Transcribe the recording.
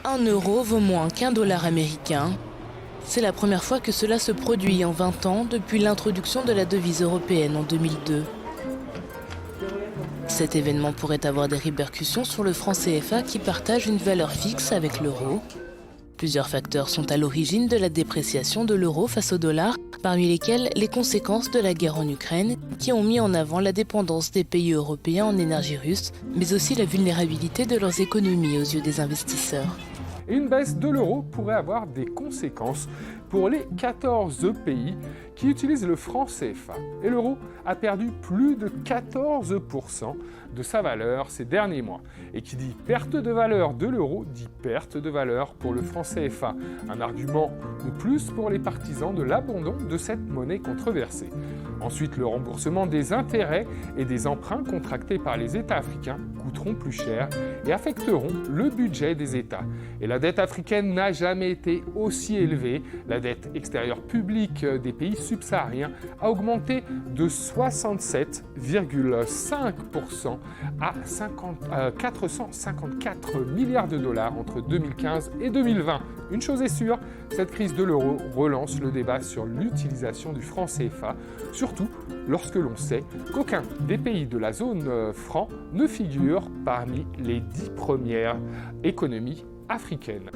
1 euro vaut moins qu'1 $ américain. C'est la première fois que cela se produit en 20 ans depuis l'introduction de la devise européenne en 2002. Cet événement pourrait avoir des répercussions sur le franc CFA qui partage une valeur fixe avec l'euro. Plusieurs facteurs sont à l'origine de la dépréciation de l'euro face au dollar, parmi lesquels les conséquences de la guerre en Ukraine, qui ont mis en avant la dépendance des pays européens en énergie russe, mais aussi la vulnérabilité de leurs économies aux yeux des investisseurs. Et une baisse de l'euro pourrait avoir des conséquences pour les 14 pays qui utilisent le franc CFA. Et l'euro a perdu plus de 14% de sa valeur ces derniers mois. Et qui dit perte de valeur de l'euro dit perte de valeur pour le franc CFA. Un argument de plus pour les partisans de l'abandon de cette monnaie controversée. Ensuite, le remboursement des intérêts et des emprunts contractés par les États africains coûteront plus cher et affecteront le budget des États. Et la dette africaine n'a jamais été aussi élevée. La dette extérieure publique des pays subsahariens a augmenté de 67,5% à 454 milliards de dollars entre 2015 et 2020. Une chose est sûre, cette crise de l'euro relance le débat sur l'utilisation du franc CFA, surtout lorsque l'on sait qu'aucun des pays de la zone franc ne figure parmi les 10 premières économies africaines.